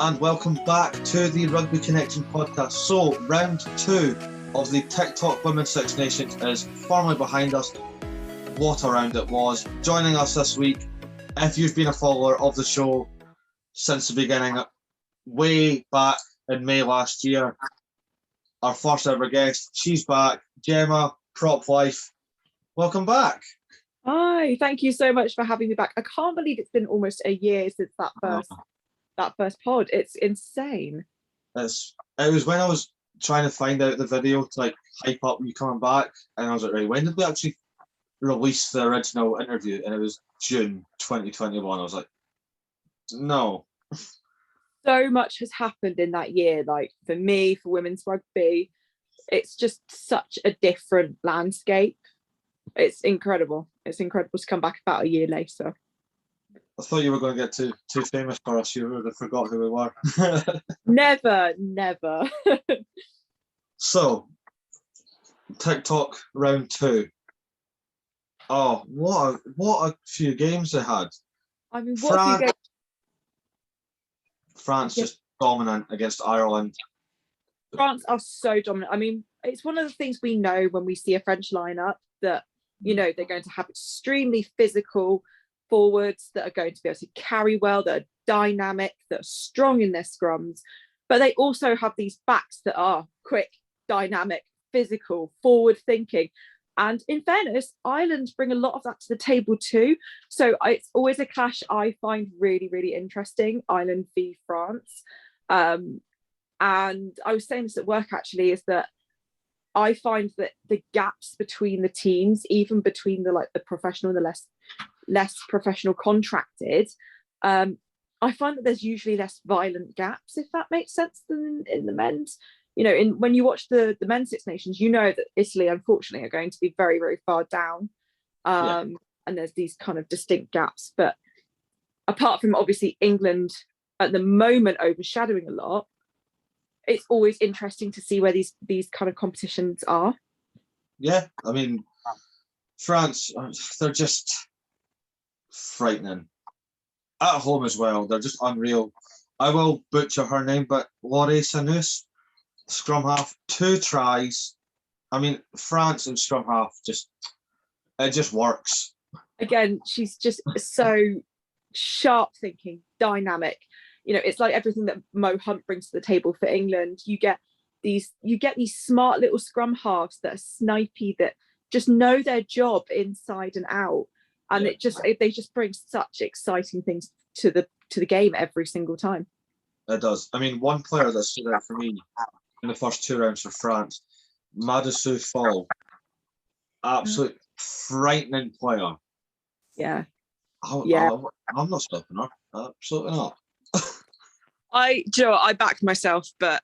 and welcome back to the Rugby Connection podcast. So, round 2 of the TikTok Women's Six Nations is firmly behind us. What a round it was. Joining us this week, if you've been a follower of the show since the beginning, way back in May last year, our first ever guest, she's back, Gemma, Proplife. Welcome back. Hi, thank you so much for having me back. I can't believe it's been almost a year since that first pod. It's insane. It was when I was trying to find out the video to like hype up you coming back, and I was like, right, when did we actually release the original interview? And it was June 2021. I was like, no. So much has happened in that year. Like for me, for women's rugby, it's just such a different landscape. It's incredible. It's incredible to come back about a year later. I thought you were going to get too famous for us. You would have forgot who we were. Never. So, TikTok round 2. Oh, what a few games they had. I mean, what a few games. France just dominant against Ireland. France are so dominant. I mean, it's one of the things we know when we see a French lineup that, you know, they're going to have extremely physical forwards that are going to be able to carry well, that are dynamic, that are strong in their scrums, but they also have these backs that are quick, dynamic, physical, forward thinking. And in fairness, Ireland bring a lot of that to the table too. So it's always a clash I find really, really interesting, Ireland v France. And I was saying this at work actually, is that I find that the gaps between the teams, even between the professional and the less professional contracted, I find that there's usually less violent gaps, if that makes sense, than in the men's. You know, when you watch the men's Six Nations, you know that Italy, unfortunately, are going to be very, very far down. And there's these kind of distinct gaps. But apart from obviously England at the moment overshadowing a lot, it's always interesting to see where these kind of competitions are. Yeah, I mean, France, they're just frightening. At home as well, they're just unreal. I will butcher her name, but Laurie Sanus, scrum half, 2 tries. I mean, France and scrum half it just works. Again, she's just so sharp thinking, dynamic. You know, it's like everything that Mo Hunt brings to the table for England. You get these smart little scrum halves that are snipey, that just know their job inside and out, and they just bring such exciting things to the game every single time. It does. I mean, one player that stood out for me in the first 2 rounds for France, Madisou Fall, absolute frightening player. Yeah. I'm not stopping her. Absolutely not. I backed myself, but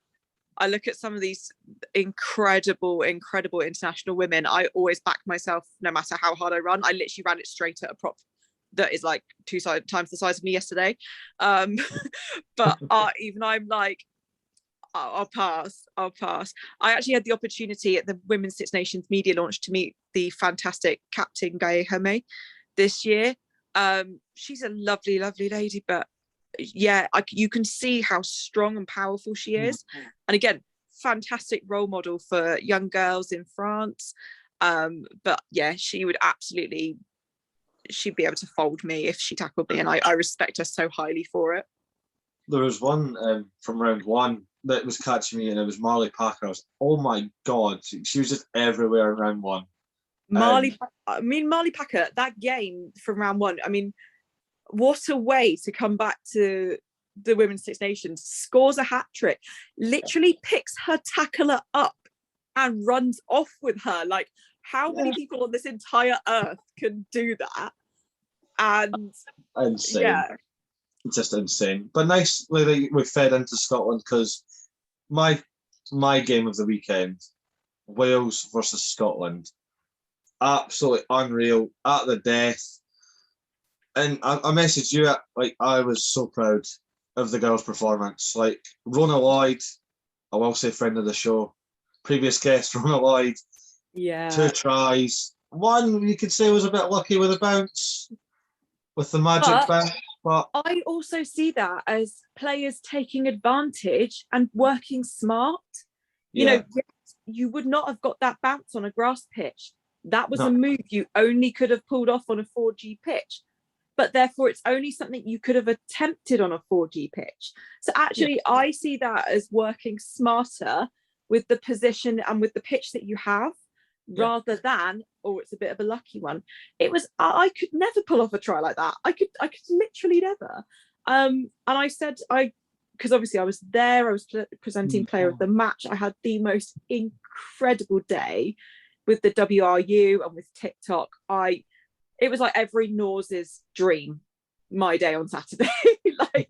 I look at some of these incredible international women. I always back myself no matter how hard I run. I literally ran it straight at a prop that is like 2 times the size of me yesterday. But even I'm like, I'll pass. I actually had the opportunity at the Women's Six Nations media launch to meet the fantastic captain Gaye Home this year. She's a lovely lady, but yeah, you can see how strong and powerful she is. And again, fantastic role model for young girls in France. But yeah, she'd be able to fold me if she tackled me, and I respect her so highly for it. There was one from round 1 that was catching me, and it was Marley Packer. I was, oh my god, she was just everywhere in round 1. Marley Packer, that game from round 1, I mean, what a way to come back to the Women's Six Nations. Scores a hat-trick, literally picks her tackler up and runs off with her. Like, how many people on this entire earth can do that? And insane. Yeah, just insane. But nicely that we fed into Scotland, because my game of the weekend, Wales versus Scotland, absolutely unreal, at the death. And I messaged you, like, I was so proud of the girls' performance. Like, Rona Lloyd, I will say friend of the show, previous guest, Rona Lloyd, 2 tries. One you could say was a bit lucky with a bounce, with the magic bounce. But I also see that as players taking advantage and working smart. You know, you would not have got that bounce on a grass pitch. That was a move you only could have pulled off on a 4G pitch. But therefore, it's only something you could have attempted on a 4G pitch. So actually, I see that as working smarter with the position and with the pitch that you have, rather than, it's a bit of a lucky one. It was, I could never pull off a try like that. I could literally never. And I said, because obviously I was there, I was presenting player of the match. I had the most incredible day with the WRU and with TikTok. It was like every Norse's dream, my day on Saturday. I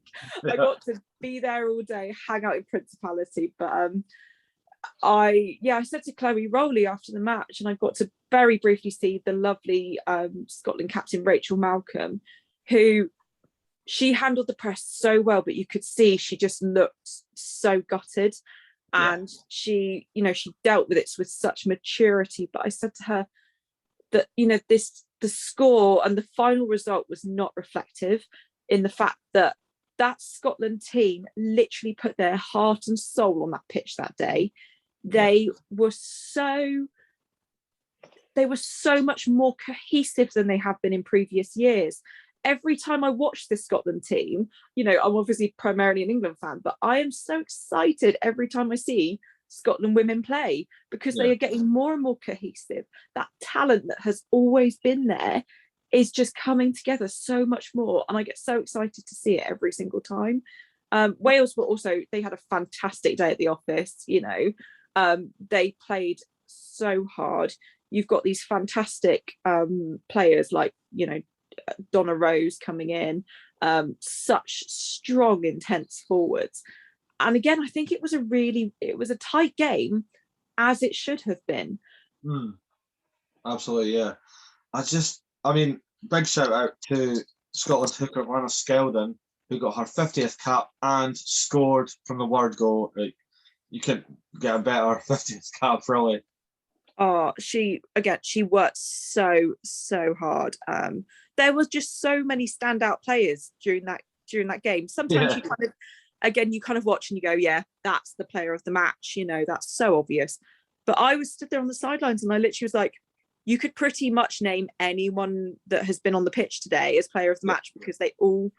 got to be there all day, hang out in Principality. But I said to Chloe Rowley after the match, and I got to very briefly see the lovely Scotland captain Rachel Malcolm, who she handled the press so well, but you could see she just looked so gutted, and she dealt with it with such maturity. But I said to her that the score and the final result was not reflective in the fact that Scotland team literally put their heart and soul on that pitch that day. They were so much more cohesive than they have been in previous years. Every time I watch this Scotland team, I'm obviously primarily an England fan, but I am so excited every time I see Scotland women play, because they are getting more and more cohesive. That talent that has always been there is just coming together so much more, and I get so excited to see it every single time. Wales they had a fantastic day at the office. They played so hard. You've got these fantastic players like Donna Rose coming in, such strong, intense forwards. And again, I think it was a tight game, as it should have been. Absolutely, yeah. Big shout out to Scotland's hooker Lana Skeldon, who got her 50th cap and scored from the word go. You couldn't get a better 50th cap, really. Oh, she worked so hard. There was just so many standout players during that game. Sometimes you kind of watch and you go, yeah, that's the player of the match. That's so obvious. But I was stood there on the sidelines and I literally was like, you could pretty much name anyone that has been on the pitch today as player of the match, because they all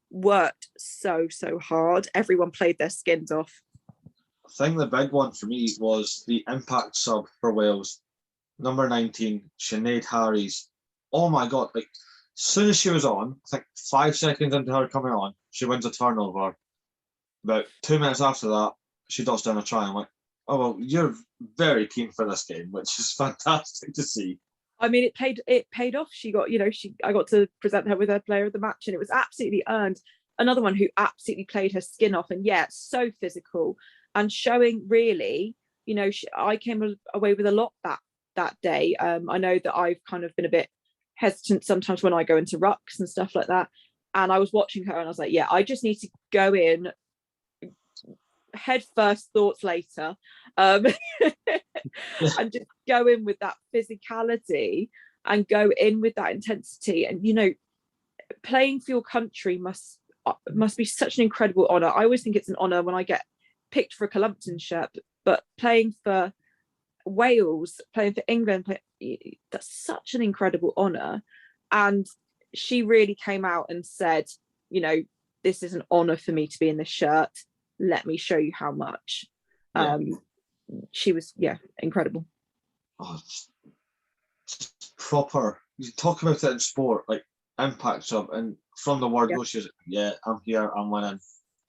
worked so hard. Everyone played their skins off. I think the big one for me was the impact sub for Wales, number 19, Sinead Harries. Oh my God, as soon as she was on, I think 5 seconds into her coming on, she wins a turnover. About 2 minutes after that, she dots down a try. I'm like, oh, well, you're very keen for this game, which is fantastic to see. It paid off. She got, I got to present her with her player of the match, and it was absolutely earned. Another one who absolutely played her skin off, and so physical and showing really, I came away with a lot that day. I know that I've kind of been a bit hesitant sometimes when I go into rucks and stuff like that. And I was watching her and I was like, I just need to go in head first, thoughts later, and just go in with that physicality and go in with that intensity. And playing for your country must be such an incredible honor. I always think it's an honor when I get picked for a Columpton shirt, but playing for Wales, playing for England, that's such an incredible honor. And she really came out and said, this is an honor for me to be in this shirt. Let me show you how much. She was incredible. It's proper. You talk about it in sport, like impact sub, and from the word go, she was I'm here, I'm winning,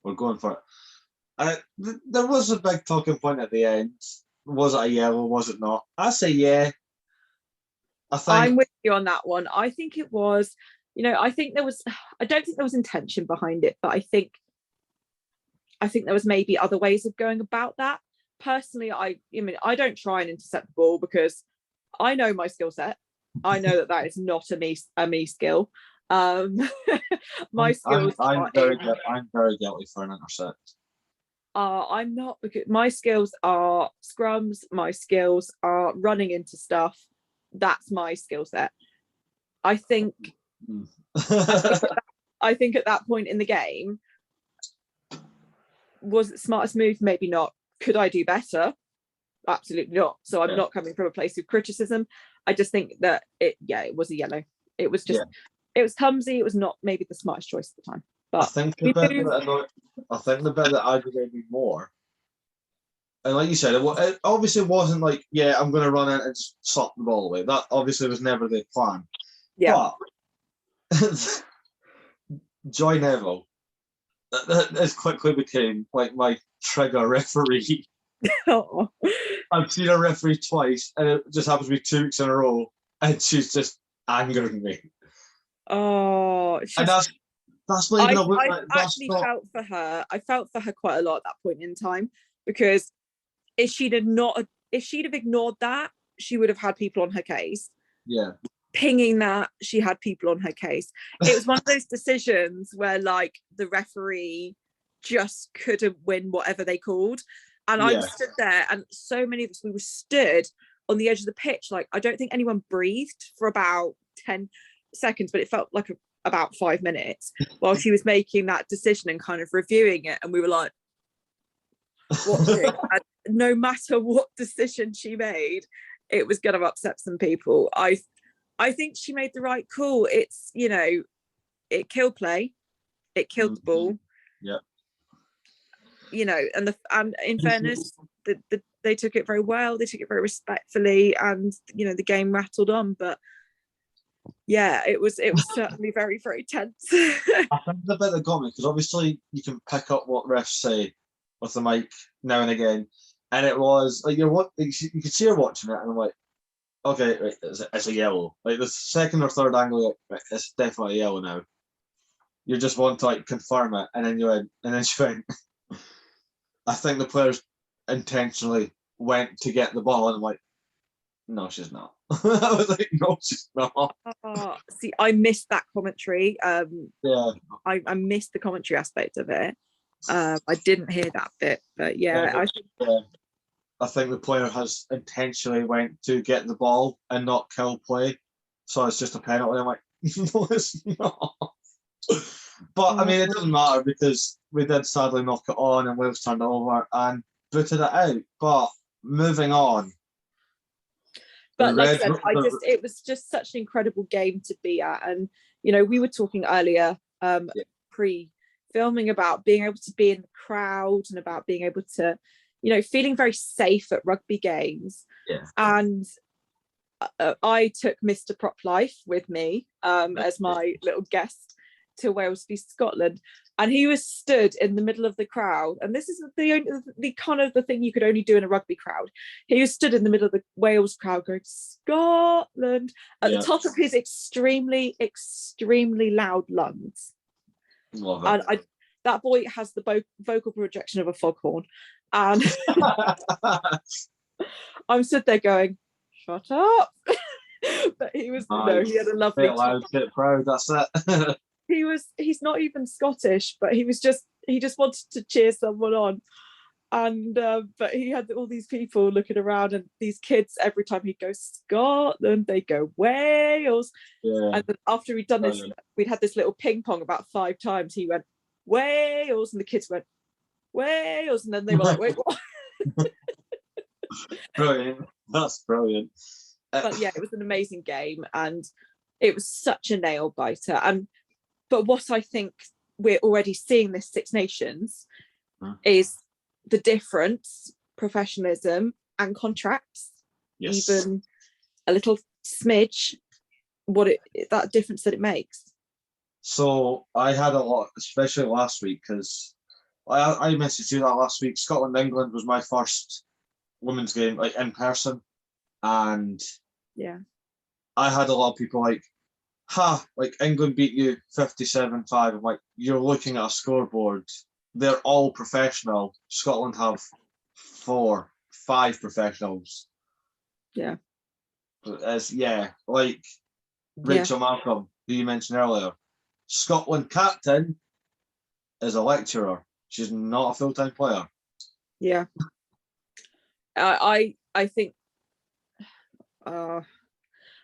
we're going for it. There was a big talking point at the end. Was it a yellow? Was it not? I say yeah. I'm with you on that one. I think it was. I think there was. I don't think there was intention behind it, but I think there was maybe other ways of going about that. Personally, I don't try and intercept the ball because I know my skill set. I know that is not a me skill. My skills. I'm very guilty for an intercept. I'm not, because my skills are scrums. My skills are running into stuff. That's my skill set. I think I think at that point in the game, was it the smartest move? Maybe not. Could I do better? Absolutely not. So I'm not coming from a place of criticism. I just think that it was a yellow. It was just, it was clumsy. It was not maybe the smartest choice at the time. But I think the bit that aggravated me more, and like you said, it obviously wasn't like, I'm going to run in and just slap the ball away. That obviously was never the plan. Yeah. But Joy Neville, as quickly became like my trigger referee. Oh. I've seen a referee twice, and it just happens to be 2 weeks in a row, and she's just angering me. Oh, and that's not even I actually felt for her. I felt for her quite a lot at that point in time, because if she'd have ignored that, she would have had people on her case. Yeah. Pinging that, she had people on her case. It was one of those decisions where like the referee just couldn't win whatever they called. And I was stood there, and so many of us, we were stood on the edge of the pitch. Like, I don't think anyone breathed for about 10 seconds, but it felt like about 5 minutes while she was making that decision and kind of reviewing it. And we were like, watching. And no matter what decision she made, it was going to upset some people. I think she made the right call. It's, it killed play. It killed the ball. Yeah. And in fairness, they took it very well. They took it very respectfully, and the game rattled on. But yeah, it was certainly very, very tense. I think the bit that got me, because obviously you can pick up what refs say with the mic now and again, and it was like you could see her watching it, and I'm like, okay, right, it's a yellow. Like the second or third angle, right, it's definitely a yellow now. You just want to like confirm it, and then she went. I think the players intentionally went to get the ball, and I'm like, no, she's not. I was like, no, she's not. See, I missed that commentary. I missed the commentary aspect of it. I didn't hear that bit, but I think the player has intentionally went to get the ball and not kill play, so it's just a penalty. I'm like, no, it's not. But I mean, it doesn't matter because we did sadly knock it on, and Wales turned it over and booted it out. But moving on. But like I said, it was just such an incredible game to be at. And we were talking earlier, pre-filming, about being able to be in the crowd and about being able to, feeling very safe at rugby games. Yeah. And I took Mr. Proplife with me as my little guest to Wales v Scotland, and he was stood in the middle of the crowd, and this is the kind of the thing you could only do in a rugby crowd. He was stood in the middle of the Wales crowd going, Scotland, at the top of his extremely, extremely loud lungs. Love it. And that boy has the vocal projection of a foghorn, and I'm stood there going, shut up. But he was he had a lovely loud, get proud, that's it. He's not even Scottish, but he just wanted to cheer someone on. And but he had all these people looking around, and these kids, every time he'd go Scotland, they go Wales. And then after we'd done this, we'd had this little ping pong about 5 times. He went Wales, and the kids went Wales, and then they were like, wait, what? Brilliant. That's brilliant. But yeah, it was an amazing game, and it was such a nail biter. But what I think we're already seeing this Six Nations is the difference, professionalism and contracts, even a little smidge, that difference that it makes. So I had a lot, especially last week, because I messaged you that last week. Scotland England was my first women's game, like in person, and I had a lot of people like, like England beat you 57-5. I'm like, you're looking at a scoreboard. They're all professional. Scotland have 5 professionals. Yeah. Like Rachel Malcolm, who you mentioned earlier. Scotland captain is a lecturer. She's not a full-time player. Yeah. I think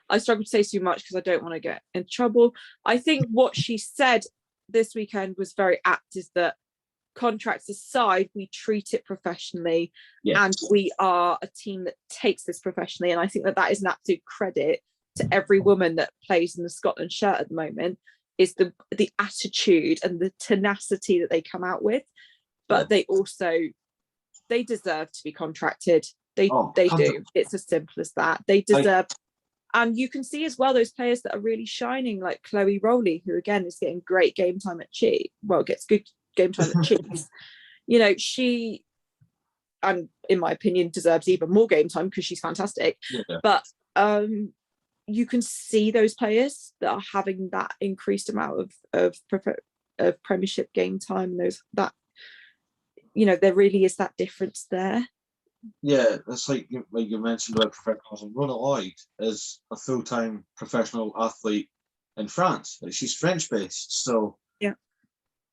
I struggle to say too much because I don't want to get in trouble. I think what she said this weekend was very apt is that, contracts aside, we treat it professionally, and we are a team that takes this professionally. And I think that is an absolute credit to every woman that plays in the Scotland shirt at the moment, is the attitude and the tenacity that they come out with. But they deserve to be contracted. They do. It's as simple as that. They deserve. And you can see as well those players that are really shining, like Chloe Rowley, who again is getting great game time at gets good game time at Chiefs. You know, she, and in my opinion, deserves even more game time because she's fantastic. But you can see those players that are having that increased amount of Premiership game time. That there really is that difference there. Yeah, it's like you mentioned about professionalism. Rona Lloyd is a full-time professional athlete in France. Like, she's French-based, so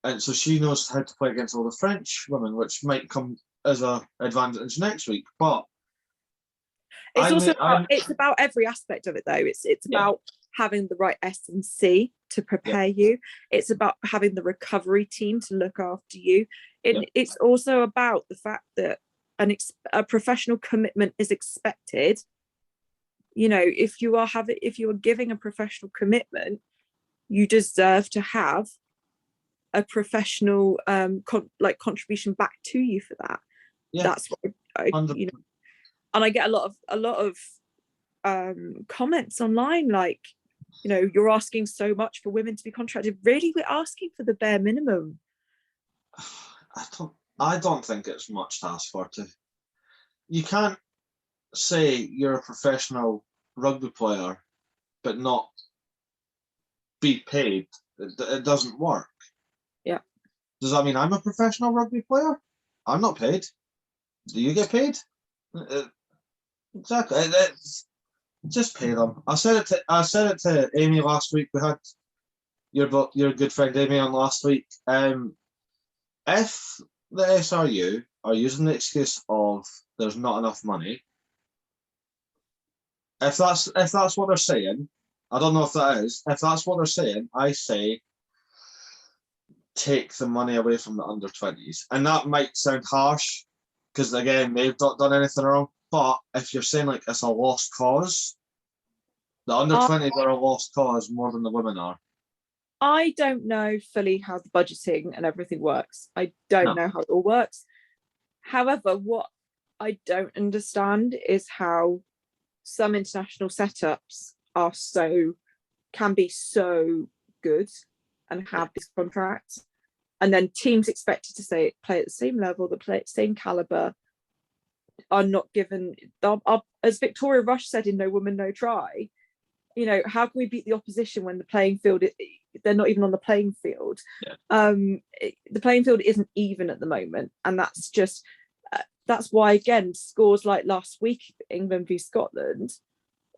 and so she knows how to play against all the French women, which might come as an advantage next week. But it's about every aspect of it, though. It's about having the right S&C to prepare you. It's about having the recovery team to look after you. It's also about the fact that a professional commitment is expected. If you are giving a professional commitment, you deserve to have a professional contribution back to you for that. That's what and I get a lot of comments online, like, you're asking so much for women to be contracted. Really, we're asking for the bare minimum. I don't think it's much to ask for. You can't say you're a professional rugby player but not be paid. It doesn't work. Does that mean I'm a professional rugby player? I'm not paid. Do you get paid? Exactly. Just pay them. I said it to Amy last week. We had your good friend Amy on last week. If the SRU are using the excuse of there's not enough money, if that's what they're saying, I don't know if that is. If that's what they're saying, I say take the money away from the under-20s. And that might sound harsh, because again, they've not done anything wrong. But if you're saying like it's a lost cause, the under-20s are a lost cause more than the women are. I don't know fully how the budgeting and everything works. I don't know how it all works. However, what I don't understand is how some international setups can be so good and have these contracts, and then teams expected to play at the same level, that play at the same caliber, are not given. As Victoria Rush said in No Woman No Try, how can we beat the opposition when the playing field, they're not even on the playing field? The playing field isn't even at the moment, and that's just that's why, again, scores like last week, England v Scotland,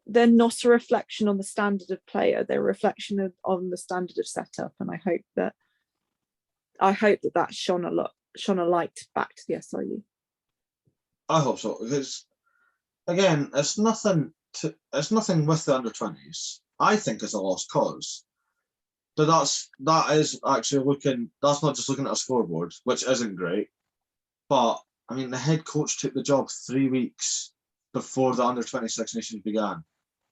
they're not a reflection on the standard of player, they're a reflection on the standard of setup. And I hope that shone a light back to the SRU. I hope so, because again, it's nothing with the under-20s. I think it's a lost cause. But that is actually that's not just looking at a scoreboard, which isn't great. But I mean, the head coach took the job 3 weeks before the under-26 nations began.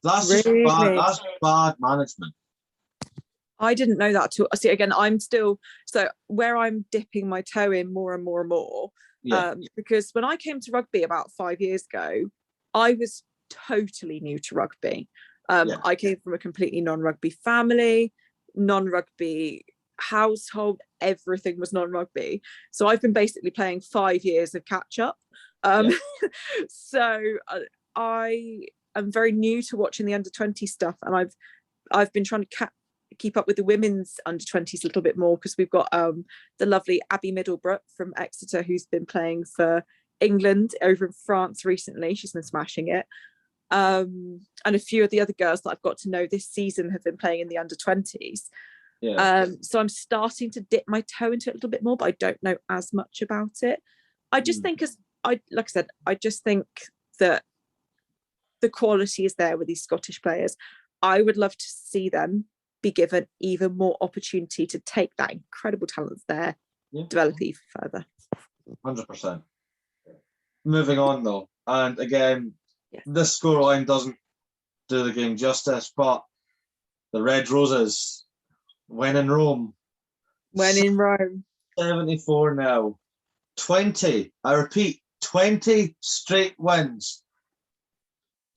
That's just bad. That's bad management. I didn't know that too. See, again, I'm still where I'm dipping my toe in more and more and more. Because when I came to rugby about 5 years ago, I was totally new to rugby. I came from a completely non-rugby family, non-rugby household. Everything was non-rugby. So I've been basically playing 5 years of catch up. So I am very new to watching the under-20 stuff, and I've been trying to keep up with the women's under-20s a little bit more, because we've got the lovely Abby Middlebrook from Exeter, who's been playing for England over in France recently. She's been smashing it. And a few of the other girls that I've got to know this season have been playing in the under-20s. So I'm starting to dip my toe into it a little bit more, but I don't know as much about it. I just think, I just think that the quality is there with these Scottish players. I would love to see them be given even more opportunity to take that incredible talent there, develop even further. 100%. Moving on though, and again, this scoreline doesn't do the game justice, but the Red Roses when in Rome. When in Rome. 74 now. 20, I repeat, 20 straight wins.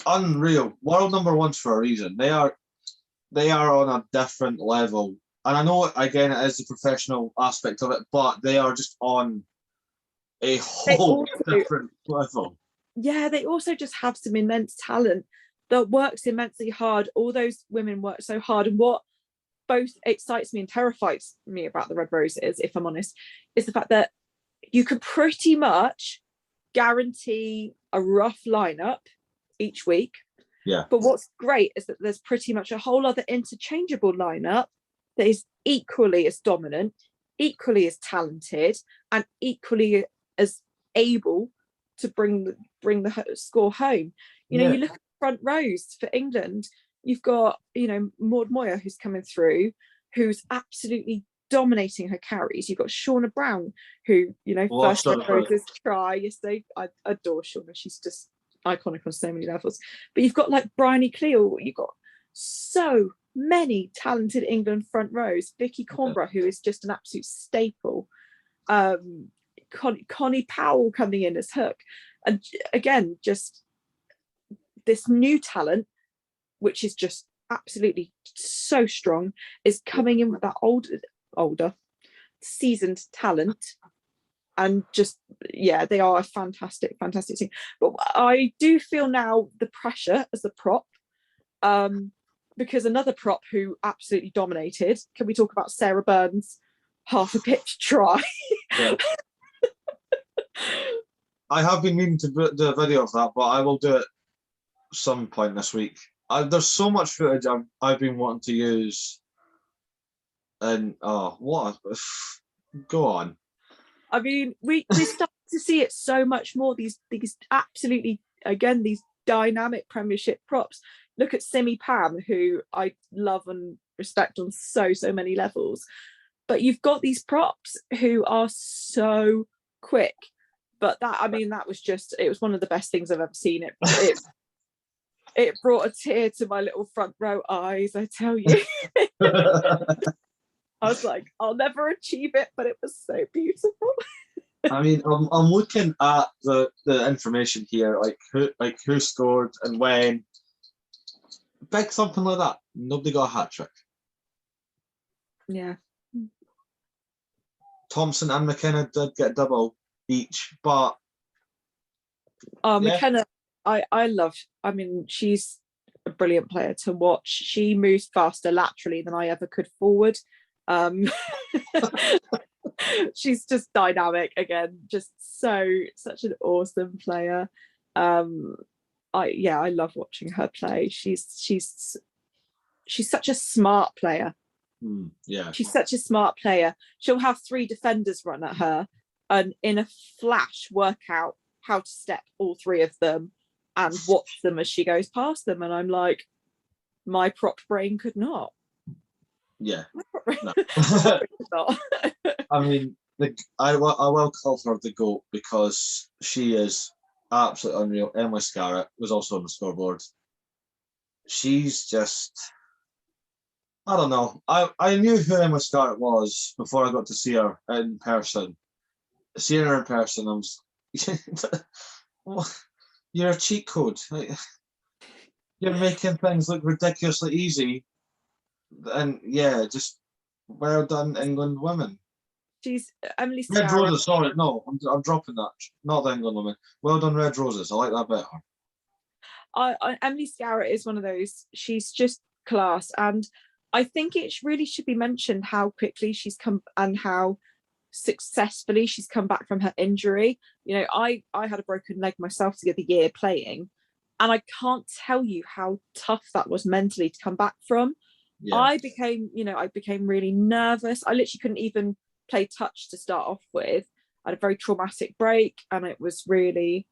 Unreal. World number ones for a reason. They are on a different level. And I know, again, it is the professional aspect of it, but they are just on a whole different level. Yeah, they also just have some immense talent that works immensely hard. All those women work so hard. And what both excites me and terrifies me about the Red Roses, if I'm honest, is the fact that you can pretty much guarantee a rough lineup each week. Yeah. But what's great is that there's pretty much a whole other interchangeable lineup that is equally as dominant, equally as talented, and equally as able to bring the score home. You know, you look at front rows for England, you've got, you know, Maud Moyer who's coming through, who's absolutely dominating her carries. You've got Shauna Brown, who, you know, first Red Roses try yesterday. I adore Shauna. She's just iconic on so many levels. But you've got like Bryony Cleal, you've got so many talented England front rows. Vicky Coimbra, who is just an absolute staple. Connie Powell coming in as hook. And again, just this new talent, which is just absolutely so strong, is coming in with that older seasoned talent. And just, they are a fantastic team. But I do feel now the pressure as a prop, because another prop who absolutely dominated, can we talk about Sarah Burns' half a pitch try? I have been meaning to do a video of that, but I will do it some point this week. There's so much footage I've been wanting to use, and go on. I mean, we start to see it so much more. These absolutely, again, these dynamic Premiership props. Look at Simi Pam, who I love and respect on so many levels. But you've got these props who are so quick. But that was just, it was one of the best things I've ever seen. It brought a tear to my little front row eyes, I tell you. I was like, I'll never achieve it, but it was so beautiful. I mean, I'm looking at the information here, like who scored and when. Big something like that. Nobody got a hat trick. Yeah. Thompson and McKenna did get double each, but McKenna, I love. I mean, she's a brilliant player to watch. She moves faster laterally than I ever could forward. She's just dynamic again, just such an awesome player. I love watching her play. She's such a smart player. She's such a smart player. She'll have 3 defenders run at her and in a flash work out how to step all 3 of them and watch them as she goes past them. And I'm like, my prop brain could not. Yeah. No. I mean, I will call her the GOAT because she is absolutely unreal. Emily Scarrett was also on the scoreboard. She's just, I don't know. I knew who Emily Scarrett was before I got to see her in person. Seeing her in person, I was, you're a cheat code. You're making things look ridiculously easy. And just well done, England women. She's Emily Red Scarrett. Roses, sorry, no, I'm dropping that. Not the England women. Well done, Red Roses. I like that better. Emily Scarrett is one of those. She's just class, and I think it really should be mentioned how quickly she's come and how successfully she's come back from her injury. You know, I had a broken leg myself the other year playing, and I can't tell you how tough that was mentally to come back from. Yeah. I became really nervous. I literally couldn't even play touch to start off with. I had a very traumatic break, and it was really,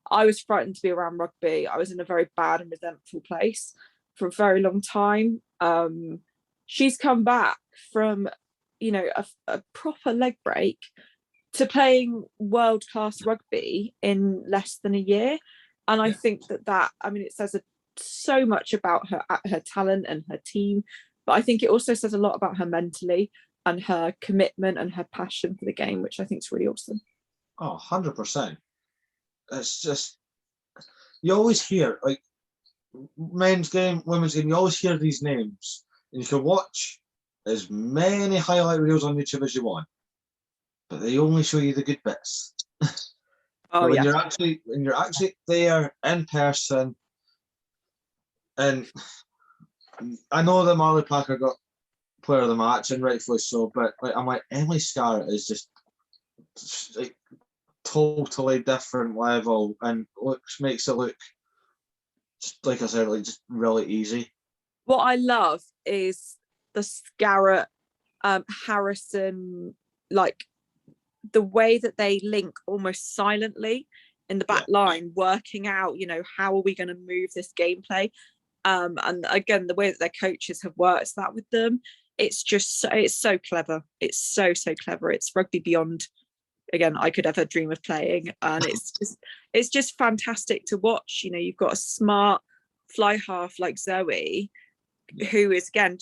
I was frightened to be around rugby. I was in a very bad and resentful place for a very long time. she's come back from, you know, a proper leg break to playing world-class rugby in less than a year. And I think that, I mean, it says so much about her talent and her team, but I think it also says a lot about her mentally and her commitment and her passion for the game, which I think is really awesome. Oh, 100%. It's just, you always hear, like, men's game, women's game, you always hear these names, and you can watch as many highlight reels on YouTube as you want, but they only show you the good bits. Oh, when you're actually there in person, and I know that Marley Packer got player of the match, and rightfully so, but like, I'm like, Emily Scarlett is just like totally different level, and makes it look, just like I said, like just really easy. What I love is the Scarlett Harrison, like the way that they link almost silently in the back line, working out, you know, how are we going to move this gameplay? And again, the way that their coaches have worked that with them, it's just it's so clever. It's so clever. It's rugby beyond, again, I could ever dream of playing, and it's just fantastic to watch. You know, you've got a smart fly half like Zoe, who is again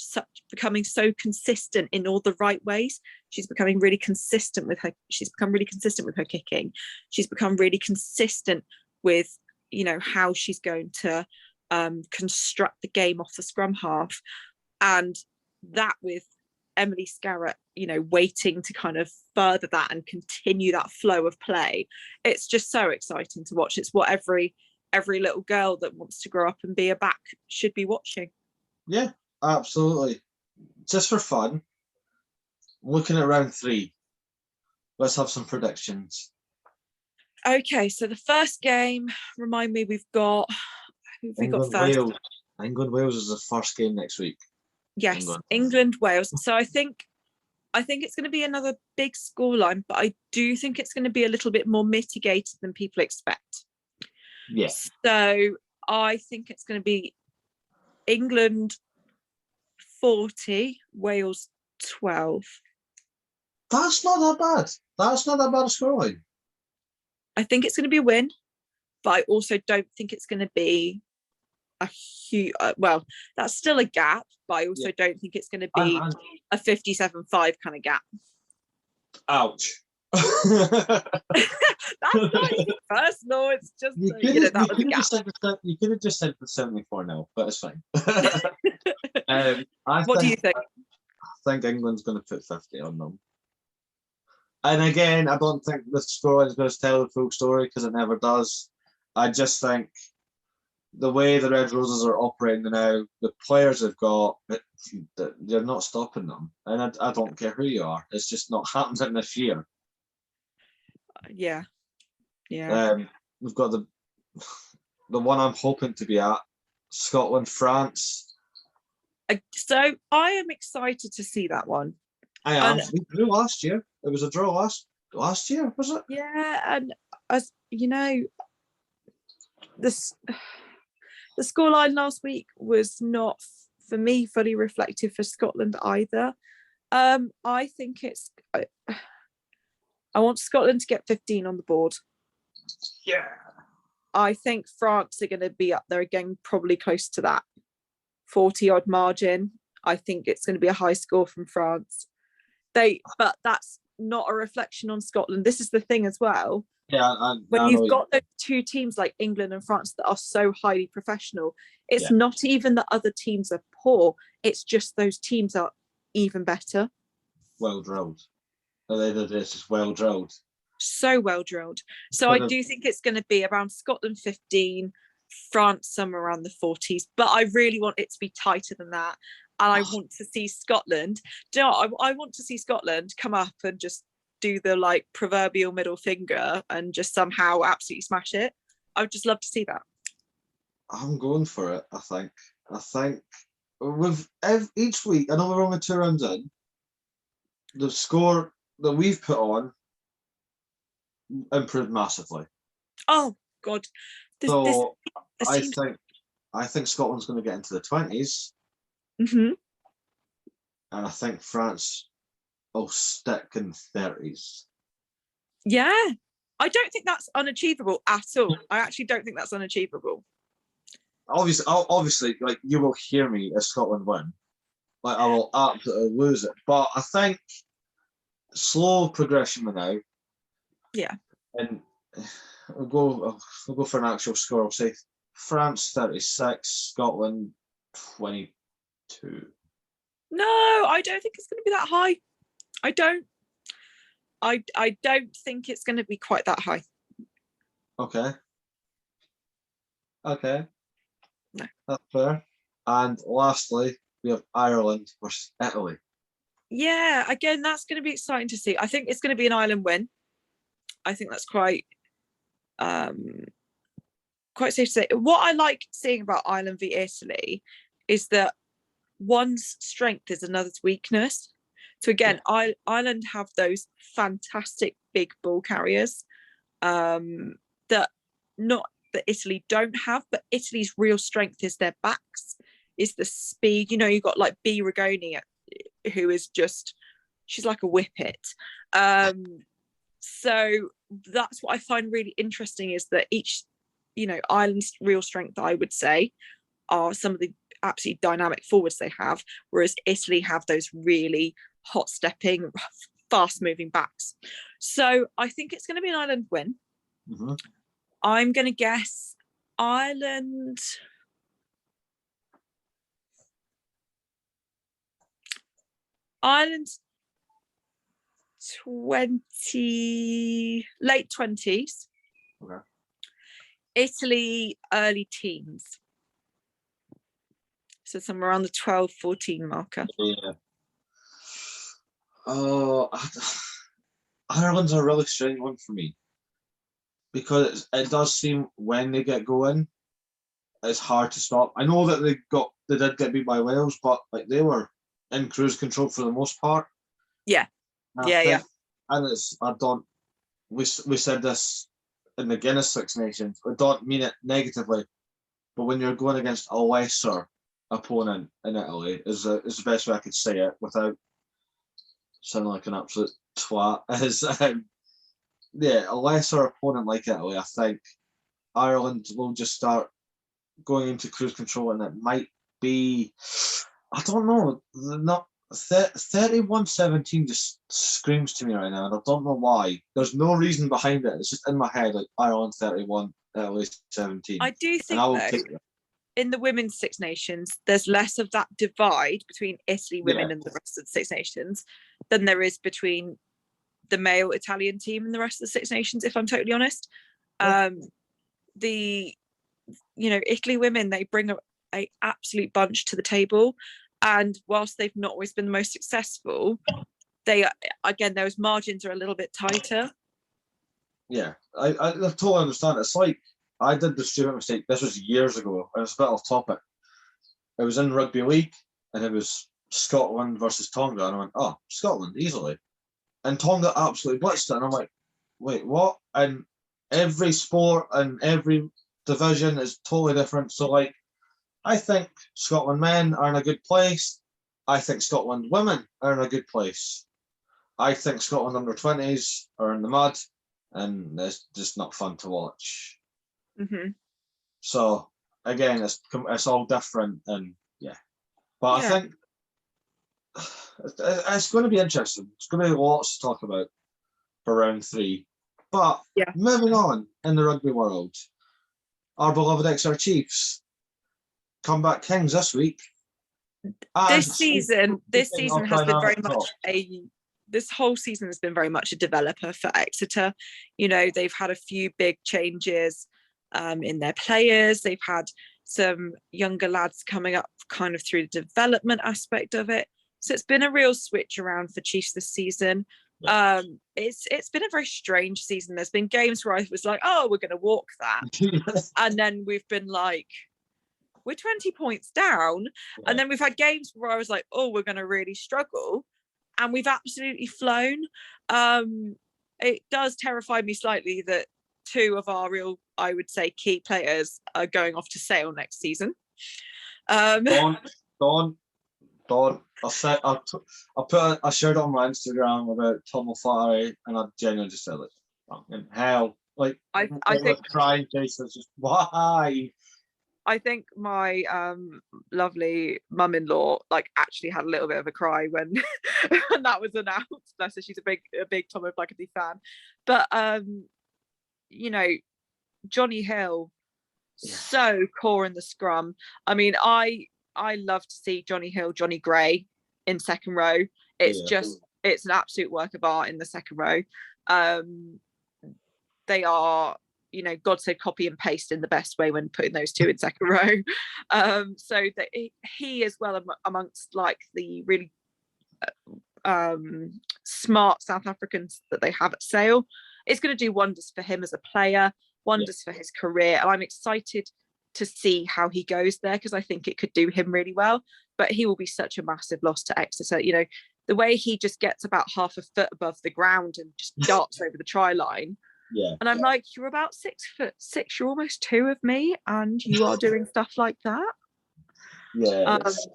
becoming so consistent in all the right ways. She's becoming really consistent with her. She's become really consistent with her kicking. She's become really consistent with, you know, how she's going to construct the game off the scrum half, and that with Emily Scarlett, you know, waiting to kind of further that and continue that flow of play. It's just so exciting to watch. It's what every little girl that wants to grow up and be a back should be watching. Yeah, absolutely. Just for fun, looking at round 3, let's have some predictions. Okay, so the first game, remind me, we've got first? Wales. England Wales is the first game next week. Yes, England Wales. So I think it's going to be another big scoreline, but I do think it's going to be a little bit more mitigated than people expect. Yes. So I think it's going to be England 40, Wales 12. That's not that bad. That's not that bad a scoreline. I think it's going to be a win, but I also don't think it's going to be a huge, well, that's still a gap, but I also don't think it's going to be a 57-5 kind of gap. Ouch. That's not even personal. It's just, that was a gap. You could have just said the 74-0, but it's fine. What do you think? I think England's going to put 50 on them. And again, I don't think the scoreline is going to tell the full story, because it never does. I just think the way the Red Roses are operating now, the players they've got, they're not stopping them. And I don't care who you are. It's just not happening this year. Yeah. We've got the one I'm hoping to be at, Scotland, France. So I am excited to see that one. I am. We drew last year. It was a draw last year, was it? Yeah, and as you know, the scoreline last week was not, for me, fully reflective for Scotland either. I think I want Scotland to get 15 on the board. Yeah. I think France are going to be up there again, probably close to that 40-odd margin. I think it's going to be a high score from France. But that's not a reflection on Scotland. This is the thing as well. Yeah, when you've got those two teams like England and France that are so highly professional, it's not even that other teams are poor. It's just those teams are even better. Well drilled. This is well drilled. So well drilled. So I do think it's going to be around Scotland 15, France somewhere around the 40s. But I really want it to be tighter than that. And I want to see Scotland. Do you know, I want to see Scotland come up and just do the like proverbial middle finger and just somehow absolutely smash it. I would just love to see that. I'm going for it. I think with each week, I know we're only 2 rounds in, the score that we've put on improved massively. Oh God. I think Scotland's going to get into the 20s. Mm-hmm. and I think France will stick in 30s. Yeah, I don't think that's unachievable at all. I actually don't think that's unachievable. Obviously, like, you will hear me as Scotland win. Like, I will absolutely lose it. But I think slow progression now. Yeah. And we'll go for an actual score. I'll say France 36, Scotland 22. No, I don't think it's going to be that high. I don't think it's going to be quite that high. Okay. No. That's fair. And lastly, we have Ireland versus Italy. Yeah, again, that's going to be exciting to see. I think it's going to be an Ireland win. I think that's quite safe to say. What I like seeing about Ireland v Italy is that one's strength is another's weakness. So again, Ireland have those fantastic big ball carriers that Italy don't have, but Italy's real strength is their backs, is the speed. You know, you've got like B. Rigoni, who is just, she's like a whippet. So that's what I find really interesting, is that each, you know, Ireland's real strength, I would say, are some of the absolutely dynamic forwards they have, whereas Italy have those really hot stepping, fast moving backs. So I think it's going to be an Ireland win. Mm-hmm. I'm going to guess Ireland. Ireland 20, late 20s. Okay. Italy early teens. So somewhere around the 12-14 marker. Yeah. Oh, Ireland's a really strange one for me, because it does seem when they get going, it's hard to stop. I know that they did get beat by Wales, but like, they were in cruise control for the most part. Yeah. And Yeah. And we said this in the Guinness Six Nations. I don't mean it negatively, but when you're going against a lesser opponent in Italy, is the best way I could say it without sounding like an absolute twat. A lesser opponent like Italy, I think Ireland will just start going into cruise control, and it might be, I don't know, not 31-17 just screams to me right now, and I don't know why. There's no reason behind it. It's just in my head, like Ireland 31, Italy 17. I do think, though, in the women's Six Nations, there's less of that divide between Italy women and the rest of the Six Nations than there is between the male Italian team and the rest of the Six Nations, if I'm totally honest. Italy women, they bring a absolute bunch to the table, and whilst they've not always been the most successful, those margins are a little bit tighter. Yeah, I totally understand. It's like, I did the stupid mistake. This was years ago, and it's a bit off topic. It was in rugby league, and it was Scotland versus Tonga, and I went, oh, Scotland easily, and Tonga absolutely blitzed it, and I'm like, wait, what? And every sport and every division is totally different. So, like, I think Scotland men are in a good place. I think Scotland women are in a good place. I think Scotland under-20s are in the mud, and it's just not fun to watch. Mm-hmm. So again, it's all different, and but I think it's going to be interesting. It's going to be lots to talk about for round 3. But moving on in the rugby world, our beloved XR Chiefs comeback kings this week. This season has been very much this whole season has been very much a developer for Exeter. You know, they've had a few big changes in their players. They've had some younger lads coming up kind of through the development aspect of it. So it's been a real switch around for Chiefs this season. It's been a very strange season. There's been games where I was like, oh, we're going to walk that. And then we've been like, we're 20 points down. Yeah. And then we've had games where I was like, oh, we're going to really struggle. And we've absolutely flown. It does terrify me slightly that 2 of our real, I would say, key players are going off to Sale next season. Don't Don't. I put a shirt on my Instagram about Tom O'Flaherty, and I genuinely just felt like, in hell. Like, I think crying faces, just why? I think my lovely mum-in-law like actually had a little bit of a cry when when that was announced. Bless her, she's a big Tom O'Flaherty fan. But you know, Johnny Hill, so core in the scrum. I mean, I love to see Johnny Hill, Johnny Gray in second row. It's an absolute work of art in the second row. They are, God said copy and paste in the best way when putting those two in second row. So that he as well amongst like the really smart South Africans that they have at Sale, it's going to do wonders for him as a player, wonders for his career, and I'm excited to see how he goes there because I think it could do him really well. But he will be such a massive loss to Exeter. The way he just gets about half a foot above the ground and just darts over the try line. Yeah. And I'm like, you're about 6'6", you're almost 2 of me, and you are doing stuff like that. Yeah, it's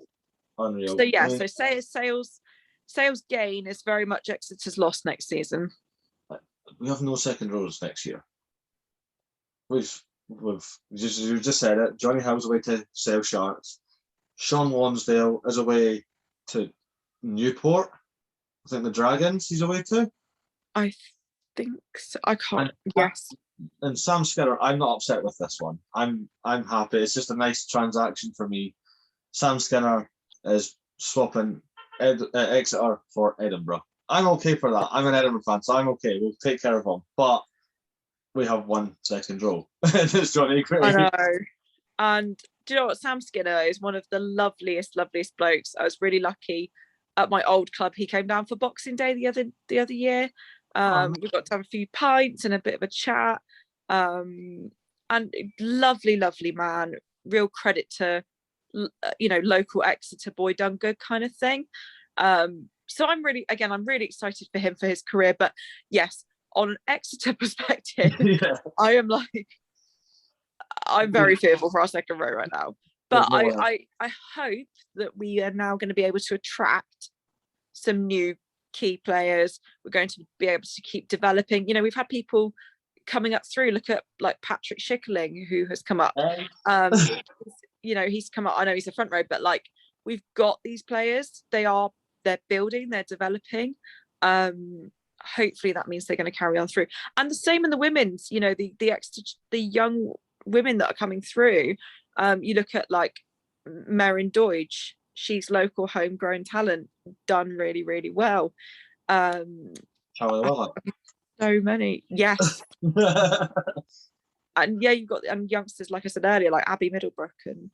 unreal. So yeah, so Sale's gain is very much Exeter's loss next season. We have no second rows next year. We've you just said it. Johnny Hill's away to Sale Sharks. Sean Lonsdale is away to Newport. I think the Dragons he's away to. I think so. I can't. Yes. And Sam Skinner, I'm not upset with this one. I'm happy. It's just a nice transaction for me. Sam Skinner is swapping Exeter for Edinburgh. I'm okay for that. I'm an Edinburgh fan, so I'm okay. We'll take care of him. But we have one second row. It's Johnny Gray. I know. And do you know what? Sam Skinner is one of the loveliest blokes. I was really lucky at my old club. He came down for Boxing Day the other year. We got to have a few pints and a bit of a chat. And lovely man. Real credit to local Exeter boy done good kind of thing. So I'm really excited for him for his career. But yes, on an Exeter perspective, I'm very fearful for our second row right now. But I hope that we are now going to be able to attract some new key players. We're going to be able to keep developing. We've had people coming up through. Look at like Patrick Schickling, who has come up. He's come up. I know he's a front row, but like we've got these players. They're building, they're developing. Hopefully that means they're going to carry on through. And the same in the women's. The young women that are coming through. You look at like Merin Deutsch. She's local homegrown talent, done really, really well. So many, yes. And yeah, you've got youngsters, like I said earlier, like Abby Middlebrook, and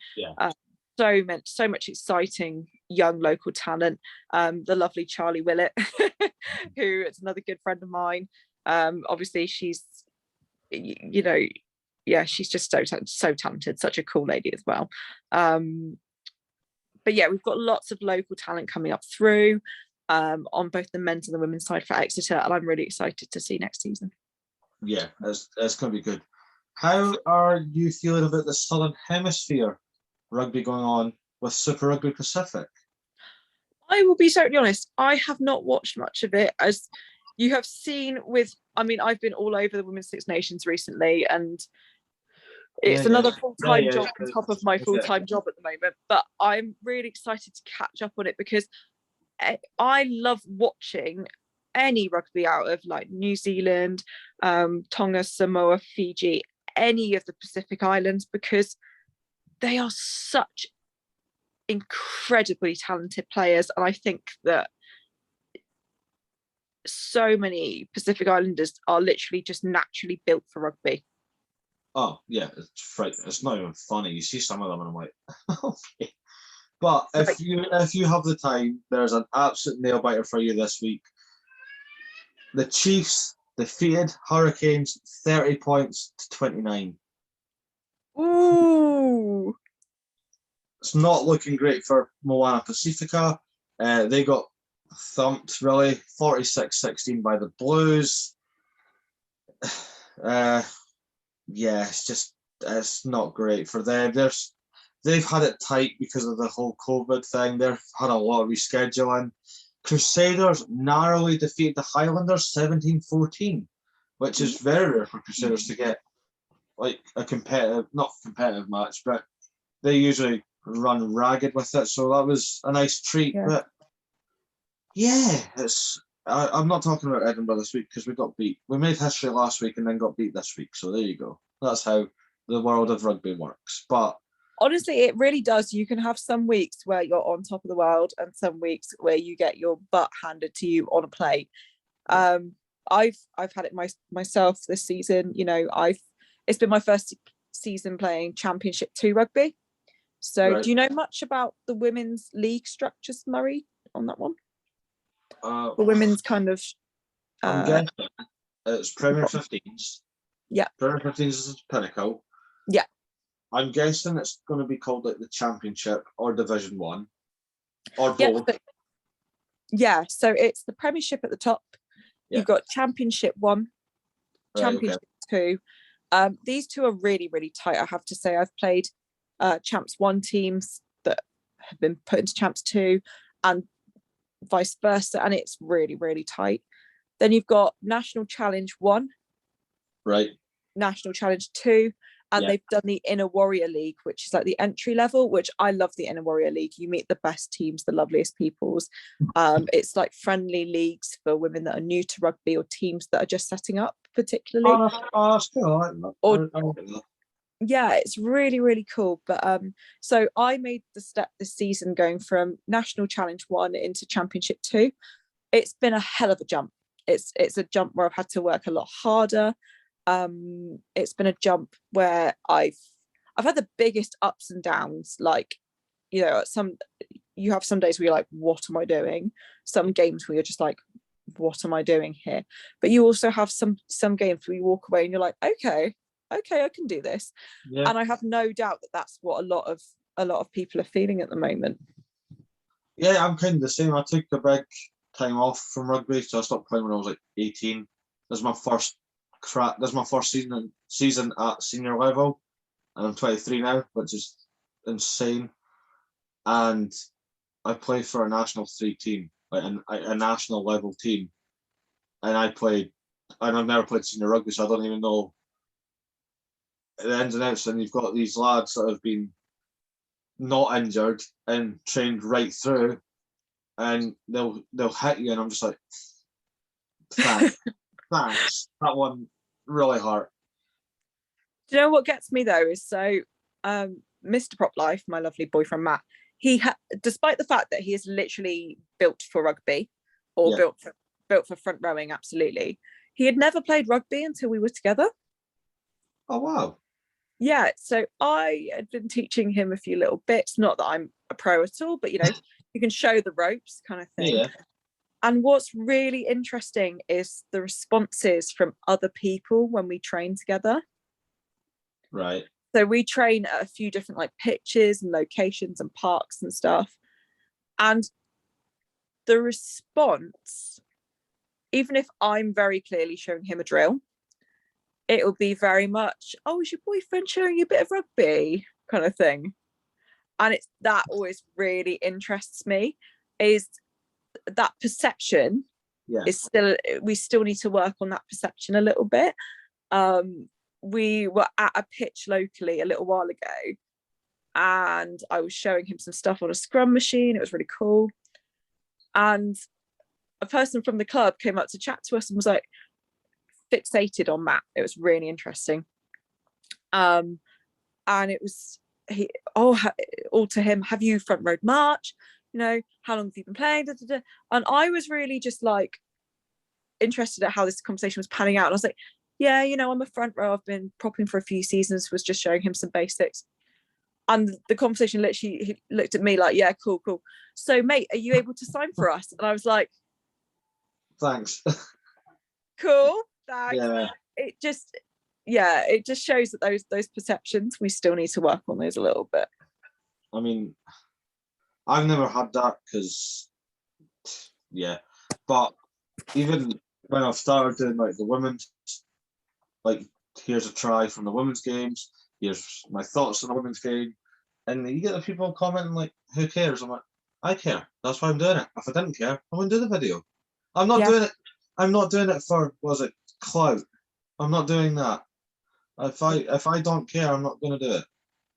so much exciting young local talent. The lovely Charlie Willett, who is another good friend of mine. Obviously, she's, she's just so talented, such a cool lady as well. But yeah, we've got lots of local talent coming up through on both the men's and the women's side for Exeter, and I'm really excited to see next season. Yeah, that's going to be good. How are you feeling about the Southern Hemisphere rugby going on with Super Rugby Pacific? I will be totally honest, I have not watched much of it. As you have seen I've been all over the Women's Six Nations recently, and it's another full-time job on top of my full-time job at the moment, but I'm really excited to catch up on it because I love watching any rugby out of like New Zealand, Tonga, Samoa, Fiji, any of the Pacific Islands, because they are such incredibly talented players, and I think that so many Pacific Islanders are literally just naturally built for rugby. Oh yeah, it's not even funny. You see some of them and I'm like, okay. But if you have the time, there's an absolute nail biter for you this week. The Chiefs defeated Hurricanes 30 points to 29. Ooh. It's not looking great for Moana Pacifica. They got thumped, really, 46-16 by the Blues. It's not great for them. they've had it tight because of the whole COVID thing. They've had a lot of rescheduling. Crusaders narrowly defeated the Highlanders 17-14, which is very rare for Crusaders to get like a not competitive match, but they usually run ragged with it. So that was a nice treat. Yeah. But yeah, I'm not talking about Edinburgh this week because we got beat. We made history last week and then got beat this week. So there you go. That's how the world of rugby works. But honestly, it really does. You can have some weeks where you're on top of the world and some weeks where you get your butt handed to you on a plate. I've had it myself this season. You know, it's been my first season playing Championship 2 rugby. So do you know much about the women's league structures, Murray, on that one? The women's kind of I'm guessing it's Premier 15s. Yeah. Premier 15s is pinnacle. Yeah. I'm guessing it's going to be called like the Championship or Division 1 or both. Yeah, so it's the Premiership at the top. Yeah. You've got Championship 1, Championship 2. These two are really, really tight, I have to say. I've played Champs 1 teams that have been put into Champs 2 and vice versa, and it's really, really tight. Then you've got National Challenge 1, right, National Challenge 2, and they've done the Inner Warrior League, which is like the entry level, which I love. The Inner Warrior League, you meet the best teams, the loveliest peoples. It's like friendly leagues for women that are new to rugby or teams that are just setting up, particularly. That's cool. Yeah, it's really, really cool. But so I made the step this season going from National Challenge 1 into Championship 2. It's been a hell of a jump. It's a jump where I've had to work a lot harder. It's been a jump where I've had the biggest ups and downs. Like, you know, you have some days where you're like, what am I doing? Some games where you're just like, what am I doing here? But you also have some games where you walk away and you're like, okay, I can do this. Yeah. And I have no doubt that that's what a lot of people are feeling at the moment. Yeah, I'm kind of the same. I took a big time off from rugby, so I stopped playing when I was like 18. This is my first season at senior level, and I'm 23 now, which is insane. And I played for a National 3 team, like a national level team, and I've never played senior rugby, so I don't even know the ins and outs. And you've got these lads that have been not injured and trained right through, and they'll hit you, and I'm just like, thanks. That one really hurt. Do you know what gets me though is so Mr. Proplife, my lovely boyfriend Matt, despite the fact that he is literally built for rugby or built for front rowing, absolutely, he had never played rugby until we were together. Oh wow. Yeah, so I had been teaching him a few little bits, not that I'm a pro at all, but you know, you can show the ropes kind of thing. Yeah. And what's really interesting is the responses from other people when we train together. Right. So we train at a few different like pitches and locations and parks and stuff. And the response, even if I'm very clearly showing him a drill, it will be very much, oh, is your boyfriend showing you a bit of rugby kind of thing. And that always really interests me, is that perception we still need to work on that perception a little bit. We were at a pitch locally a little while ago and I was showing him some stuff on a scrum machine. It was really cool. And a person from the club came up to chat to us and was like fixated on Matt. It was really interesting. And it was all to him, have you front rowed March? You know, how long have you been playing? Da, da, da. And I was really just like interested at how this conversation was panning out. And I was like, yeah, you know, I'm a front row. I've been propping for a few seasons, was just showing him some basics. And the conversation literally, he looked at me like, yeah, cool. So, mate, are you able to sign for us? And I was like, thanks. Cool, thanks. Yeah. It just shows that those perceptions, we still need to work on those a little bit. I mean, I've never had that because, but even when I've started doing like the women's, like here's a try from the women's games, here's my thoughts on the women's game, And you get the people commenting like, "Who cares?" I'm like, "I care. That's why I'm doing it. If I didn't care, I wouldn't do the video. I'm not Yeah. doing it. I'm not doing it for clout. I'm not doing that. If I don't care, I'm not going to do it.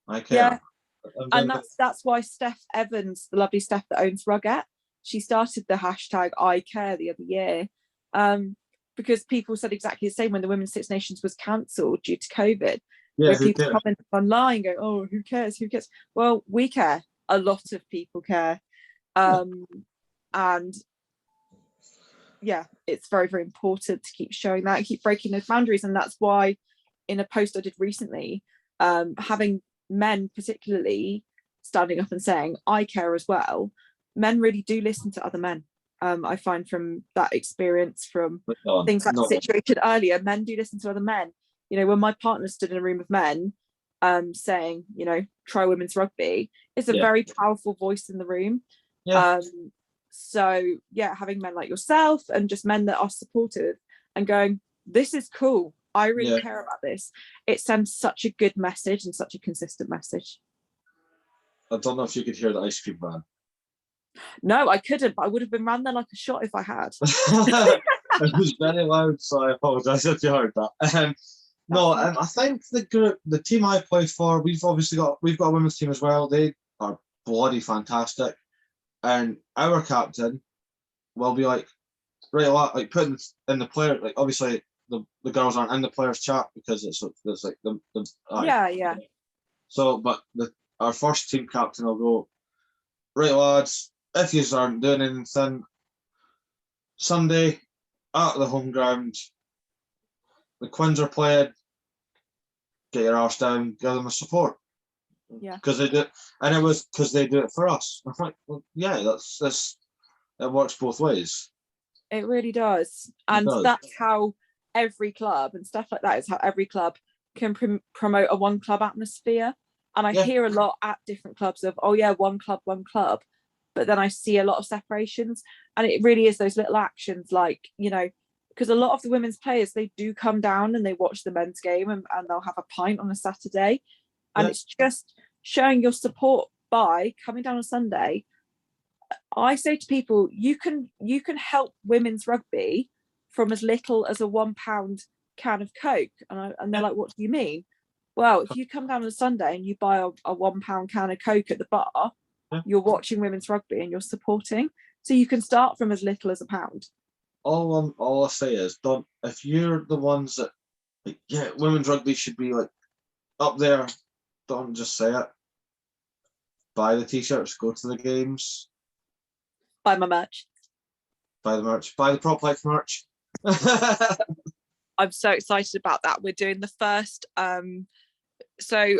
I care. Yeah. I'm And doing that's why Steph Evans, the lovely Steph that owns Rugette, she started the hashtag I care the other year, because people said exactly the same when the Women's Six Nations was cancelled due to COVID. Yeah, Where who people cares? comment online going, "Oh, who cares? Who cares?" Well, we care. A lot of people care. And yeah, it's very, very important to keep showing that and keep breaking those boundaries. And that's why in a post I did recently, having men particularly standing up and saying, I care as well, men really do listen to other men. I find from that experience, from things like the situation earlier, men do listen to other men. You know, when my partner stood in a room of men saying, you know, try women's rugby, it's a very powerful voice in the room. So yeah, having men like yourself and just men that are supportive and going, this is cool, I really care about this, it sends such a good message and such a consistent message. I don't know if you could hear the ice cream van. No, I couldn't, but I would have been ran there like a shot if I had. It was very loud, so I apologize if you heard that. No, I think the team I play for, we've got a women's team as well. They are bloody fantastic, and our captain will be like, right, like putting in the player, like obviously the girls aren't in the players chat because it's like the yeah. So, but our first team captain will go, right, lads, if you aren't doing anything Sunday at the home ground, the Quins are playing, get your arse down, give them a support. Yeah. Because they do, and it was because they do it for us. I'm like, well, yeah, that's it works both ways. It really does. And that's how every club and stuff like that is how every club can promote a one club atmosphere. And I hear a lot at different clubs of, oh yeah, one club, but then I see a lot of separations, and it really is those little actions, like, you know, because a lot of the women's players, they do come down and they watch the men's game, and they'll have a pint on a Saturday, and it's just showing your support by coming down on Sunday. I say to people, you can help women's rugby from as little as a £1 can of Coke, and they're like, what do you mean? Well, if you come down on a Sunday and you buy a £1 can of Coke at the bar, you're watching women's rugby and you're supporting. So you can start from as little as £1. All I say is, don't, if you're the ones that like, yeah, women's rugby should be like up there, don't just say it. Buy the t-shirts, go to the games. Buy my merch. Buy the merch. Buy the Proplife merch. I'm so excited about that. We're doing the first, so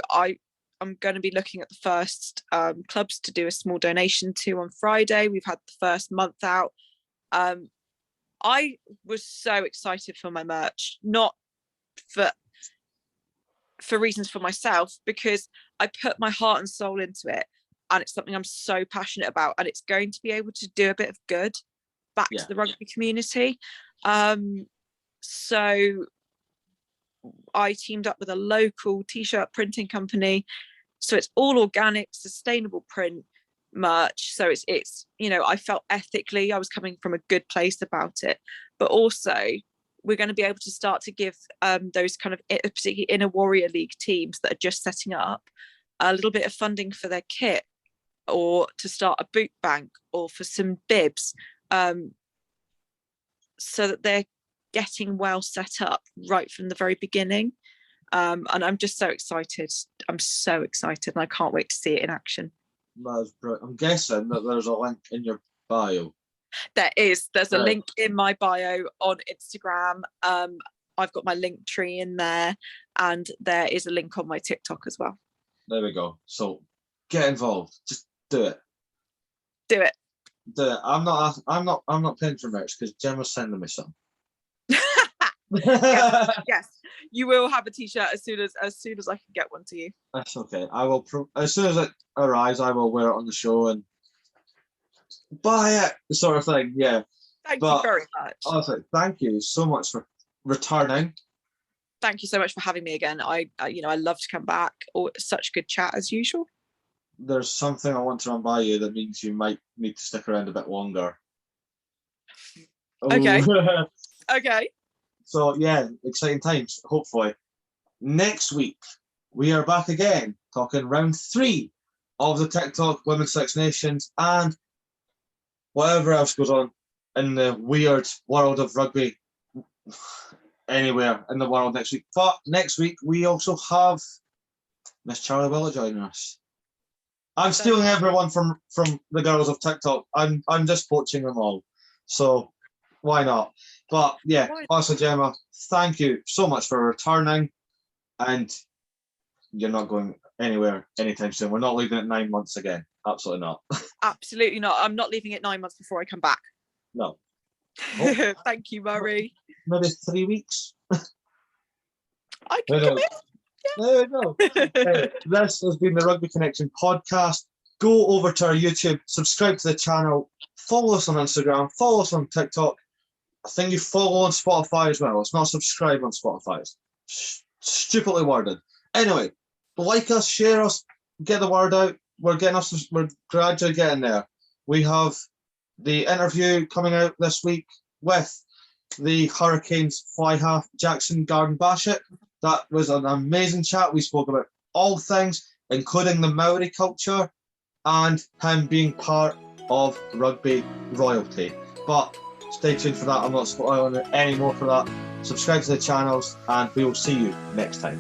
I'm going to be looking at the first clubs to do a small donation to on Friday. We've had the first month out. I was so excited for my merch, not for reasons for myself, because I put my heart and soul into it, and it's something I'm so passionate about, and it's going to be able to do a bit of good back to the rugby community. So I teamed up with a local t-shirt printing company, so it's all organic, sustainable print merch. So it's you know, I felt ethically I was coming from a good place about it, but also we're going to be able to start to give those kind of particularly inner warrior league teams that are just setting up a little bit of funding for their kit, or to start a boot bank, or for some bibs, so that they're getting well set up right from the very beginning. And I'm just so excited. I'm so excited, and I can't wait to see it in action. That's brilliant. I'm guessing that there's a link in your bio. There's a link in my bio on Instagram. I've got my link tree in there, and there is a link on my TikTok as well. There we go. So get involved. Just do it. Do it. Do it. I'm not paying for merch because Gemma's sending me some. yes, you will have a t-shirt as soon as I can get one to you. That's okay. I will as soon as it arrives, I will wear it on the show and buy it, sort of thing. Yeah. Thank you very much. Also, thank you so much for returning. Thank you so much for having me again. I love to come back. Such good chat as usual. there's something I want to run by you that means you might need to stick around a bit longer. Okay. Ooh. Okay. So yeah, exciting times, hopefully. Next week, we are back again, talking round 3 of the TikTok Women's Six Nations and whatever else goes on in the weird world of rugby anywhere in the world next week. But next week, we also have Miss Charlie Willett joining us. I'm stealing everyone from the girls of TikTok. I'm just poaching them all. So why not? But yeah, also Gemma, thank you so much for returning. And you're not going anywhere anytime soon. We're not leaving it 9 months again. Absolutely not. Absolutely not. I'm not leaving it 9 months before I come back. No. Oh. Thank you, Murray. Maybe 3 weeks. I can commit. There we go. This has been the Rugby Connection podcast. Go over to our YouTube, subscribe to the channel, follow us on Instagram, follow us on TikTok. I think you follow on Spotify as well. It's not subscribe on Spotify. It's stupidly worded. Anyway, like us, share us, get the word out. We're gradually getting there. We have the interview coming out this week with the Hurricanes fly half Jackson Garden-Bashett. That was an amazing chat. We spoke about all things, including the Maori culture and him being part of rugby royalty. But stay tuned for that. I'm not spoiling it any more for that. Subscribe to the channels and we will see you next time.